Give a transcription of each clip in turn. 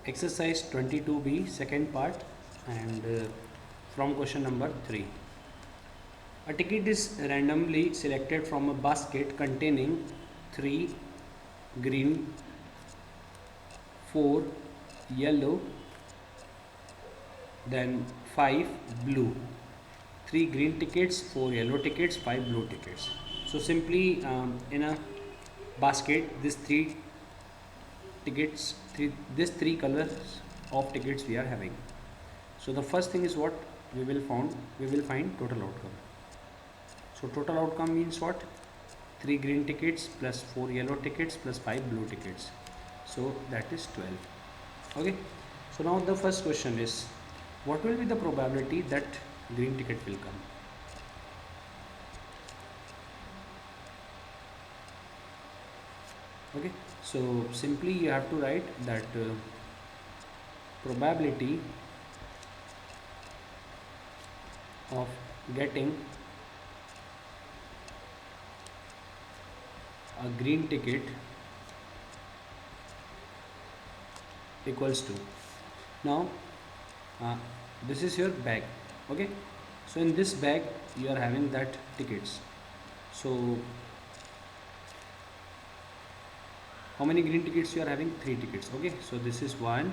Exercise 22B, second part, and from question number 3. A ticket is randomly selected from a basket containing 3 green, 4 yellow, then 5 blue. 3 green tickets, 4 yellow tickets, 5 blue tickets. So simply in a basket, these three colors of tickets we are having. So the first thing is what we will find total outcome. So total outcome means what? 3 green tickets plus 4 yellow tickets plus 5 blue tickets. So that is 12. Okay. So now the first question is, what will be the probability that green ticket will come? Okay. So simply you have to write that probability of getting a green ticket equals to, now this is your bag. Okay, so in this bag you are having that tickets. So how many green tickets you are having? 3 tickets. Okay, so this is 1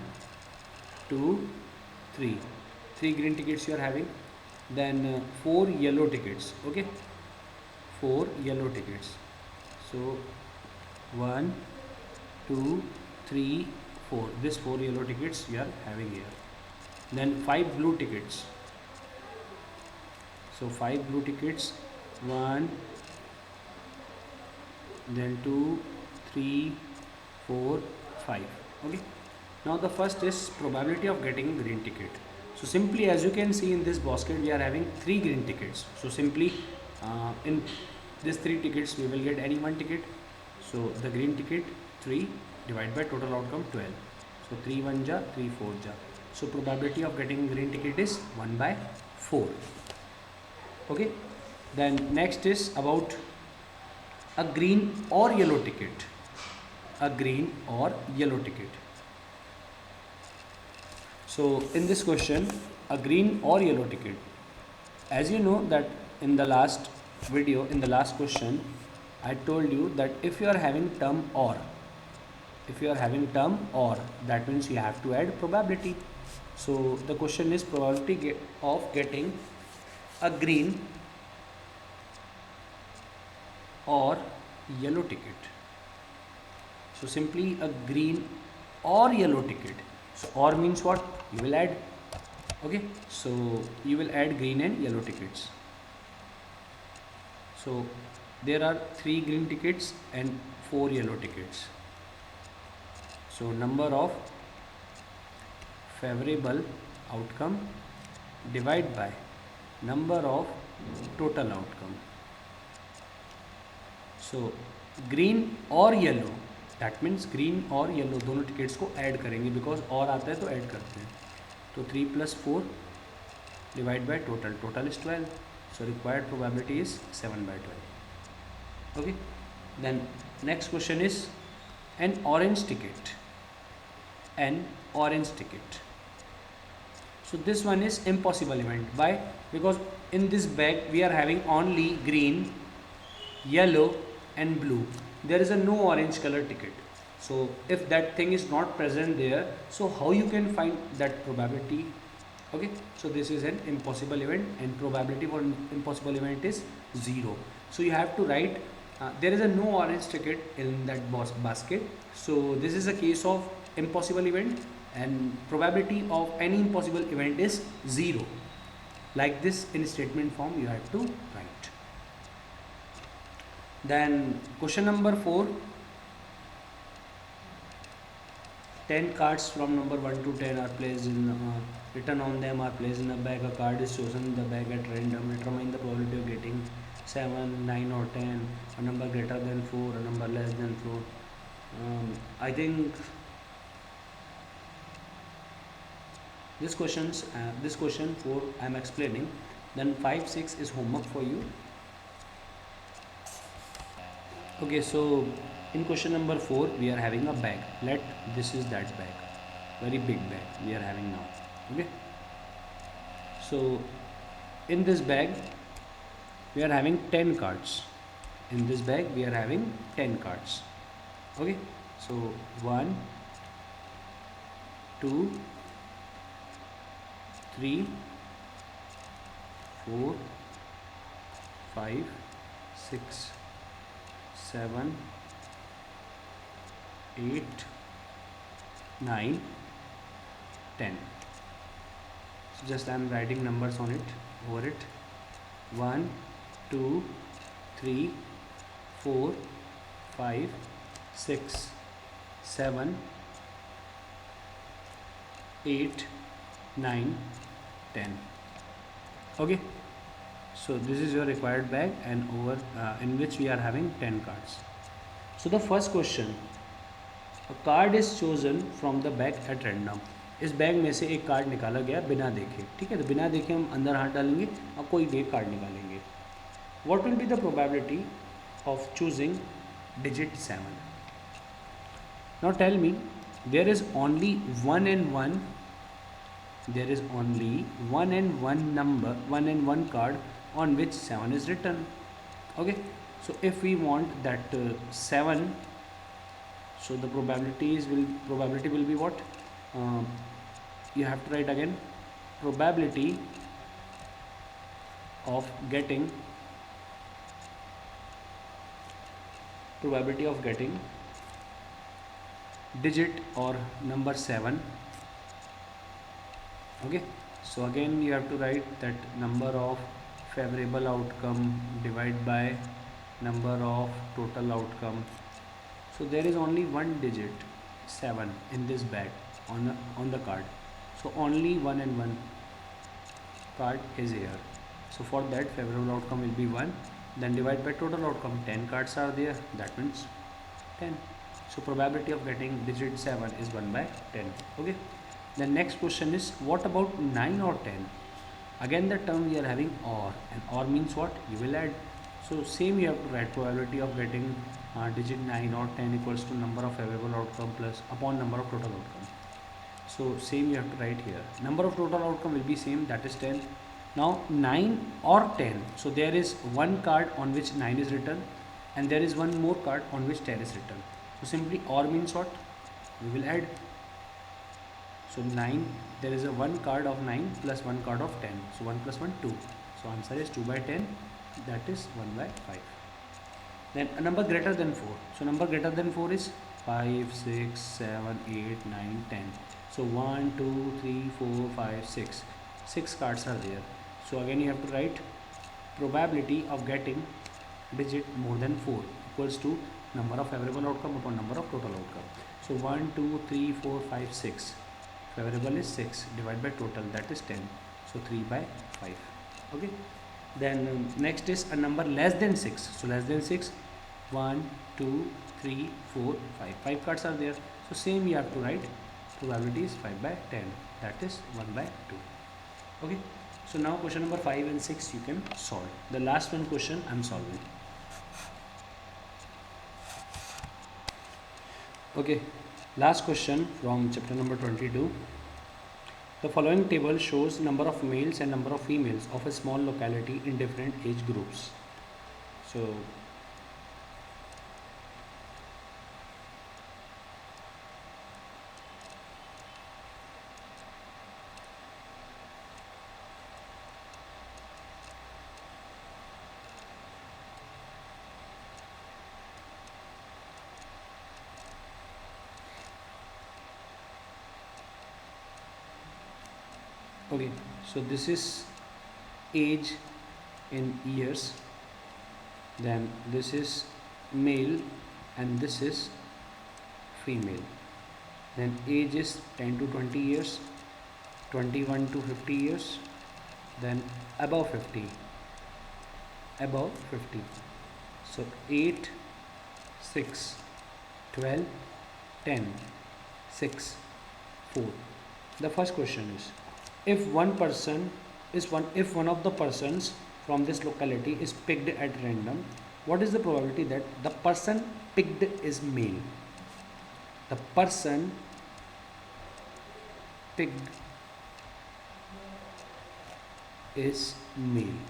2 3, 3 green tickets you are having. Then 4 yellow tickets. Okay, 4 yellow tickets. So 1 2 3 4, this 4 yellow tickets we are having here. Then 5 blue tickets. So 5 blue tickets, 1, then 2 3 4 5. Okay, now the first is probability of getting green ticket. So simply, as you can see in this basket, we are having 3 green tickets. So simply in these 3 tickets we will get any one ticket. So the green ticket 3 divided by total outcome 12. So 3 1 ja, 3 4 ja. So probability of getting green ticket is 1 by 4. Okay, then next is about a green or yellow ticket. A green or yellow ticket. So in this question, a green or yellow ticket, as you know that in the last video, in the last question, I told you that if you are having term or, that means you have to add probability. So the question is probability of getting a green or yellow ticket. So simply a green or yellow ticket. So or means what? You will add. Okay, so you will add green and yellow tickets. So there are 3 green tickets and 4 yellow tickets. So number of favorable outcome divided by number of total outcome. So green और yellow, that means green और yellow दोनों tickets को add करेंगे, because और आता है तो add करते हैं. तो 3 + 4 divide by total, total is 12. So required probability is 7/12. Okay, then next question is an orange ticket. An orange ticket. So this one is impossible event. Why? Because in this bag we are having only green, yellow and blue. There is a no orange color ticket. So if that thing is not present there, so how you can find that probability? Okay, so this is an impossible event and probability for impossible event is 0. So you have to write there is a no orange ticket in that basket. So this is a case of impossible event and probability of any impossible event is 0. Like this in statement form you have to write. Then question number 4, 10 cards from number 1 to 10 are placed in written on them are placed in a bag. A card is chosen in the bag at random. Determine the probability of getting 7, 9 or 10. A number greater than 4, a number less than 4. I think this question 4 I am explaining. Then 5 6 is homework for you. Okay, so in question number 4 we are having a bag. This is that bag. very big bag we are having now. Okay, so in this bag we are having 10 cards. In this bag we are having 10 cards. Okay, so 1 2 3 4 5 6 7 8 9 10. So just I am writing numbers on it, over it. 1 2 3 4 5 6 7 8 9 10. Okay, so this is your required bag, and over in which we are having 10 cards. So the first question, a card is chosen from the bag at random. इस bag में से एक card निकाला गया बिना देखे, ठीक है, तो बिना देखे हम अंदर हाथ डालेंगे और कोई भी एक कार्ड निकालेंगे. What will be the probability of choosing digit 7? Now tell me, there is only one and one number, one and one card on which 7 is written. Okay, so if we want that 7, so the probability will be what? You have to write again, probability of getting digit or number 7. Okay, so again you have to write that number of favorable outcome divided by number of total outcome. So there is only one digit 7 in this bag on the card, so only one and one card is here. So for that, favorable outcome will be 1, then divide by total outcome. 10 cards are there, that means 10. So probability of getting digit 7 is 1 by 10. Okay, the next question is, what about 9 or 10? Again the term we are having or, and or means what? You will add. So same you have to write, probability of getting digit 9 or 10 equals to number of favorable outcome plus upon number of total outcome. So same you have to write here. Number of total outcome will be same, that is 10. Now 9 or 10, so there is one card on which 9 is written, and there is one more card on which 10 is written. So simply or means what? We will add. So 9, there is a one card of 9 plus one card of 10. So 1 plus 1, 2. So answer is 2 by 10, that is 1 by 5. Then a number greater than 4. So number greater than 4 is 5, 6, 7, 8, 9, 10. So 1, 2, 3, 4, 5, 6. 6 cards are there. So again you have to write probability of getting digit more than 4 equals to number of favorable outcome upon number of total outcome. So 1, 2, 3, 4, 5, 6. Favorable is 6 divided by total, that is 10. So 3 by 5. Okay. Then next is a number less than 6. So less than 6, 1, 2, 3, 4, 5. 5 cards are there. So same you have to write, probability is 5 by 10, that is 1 by 2. Okay. So now question number 5 and 6 you can solve. The last one question I am solving. Okay, last question from chapter number 22. The following table shows number of males and number of females of a small locality in different age groups. So okay, so this is age in years, then this is male and this is female. Then age is 10 to 20 years, 21 to 50 years, then above 50. So 8, 6, 12, 10, 6, 4. The first question is, if one of the persons from this locality is picked at random, what is the probability that the person picked is male? The person picked is male.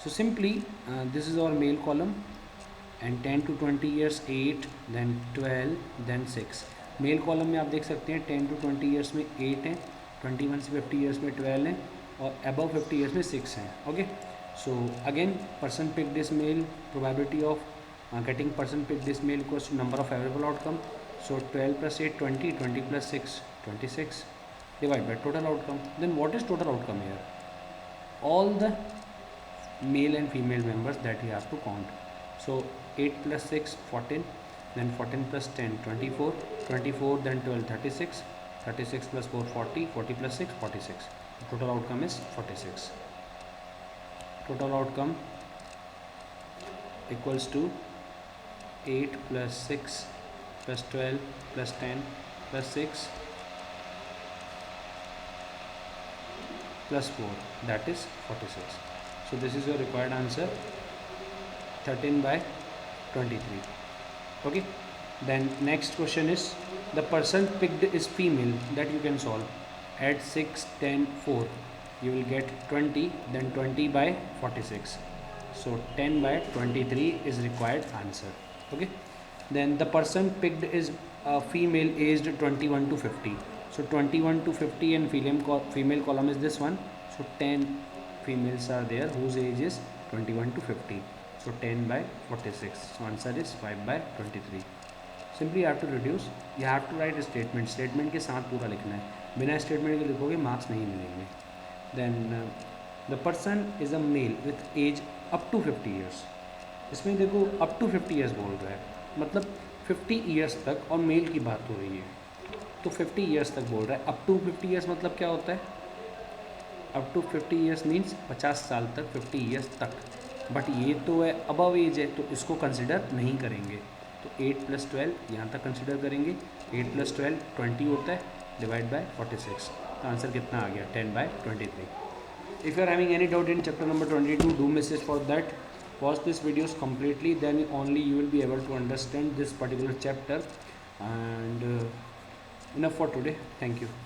So simply this is our male column, and 10 to 20 years 8, then 12, then 6. Mail column में आप देख सकते हैं 10 to 20 years में 8 हैं, 21 से 50 years में 12 हैं, और अबव 50 ईयर्स में 6 हैं. Okay, so again person pick this male, probability of getting person pick this male equals to number of favorable outcome. So 12 plus 8 20, 20 plus 6 26, divide by total outcome. Then what is total outcome here? All the male and female members that you have to count. So 8 plus 6 14, then 14 plus 10 24, 24 then 12 36, 36 plus 4 40, 40 plus 6 46. Total outcome is 46. Total outcome equals to 8 plus 6 plus 12 plus 10 plus 6 plus 4, that is 46. So this is your required answer, 13 by 23. Okay, then next question is the person picked is female, that you can solve. Add 6 10 4, you will get 20, then 20 by 46. So 10 by 23 is required answer. Okay, then the person picked is female aged 21 to 50. So 21 to 50 and female column is this one. So 10 females are there whose age is 21 to 50. So 10 by 46. So answer is 5 by 23. Simply you have to reduce. You have to write a statement. Statement के साथ पूरा लिखना है. बिना statement के लिखोगे marks नहीं मिलेंगे. Then the person is a male with age up to 50 years. इसमें देखो अप टू 50 ईयर्स बोल रहा है, मतलब 50 ईयर्स तक, और मेल की बात हो रही है तो 50 ईयर्स तक बोल रहा है. अप टू 50 ईयर्स मतलब क्या होता है? अप टू 50 ईयर्स मीन्स 50 साल तक, 50 ईयर्स तक. बट ये तो है अबव एज है, तो इसको कंसिडर नहीं करेंगे. तो 8 plus 12 यहाँ तक कंसिडर करेंगे. 8 plus 12 20 होता है, डिवाइड बाय 46. तो आंसर कितना आ गया? 10 by 23. If you are having any doubt in chapter number 22, do message for that. Watch this videos completely, then only you will be able to understand this particular chapter. And enough for today. Thank you.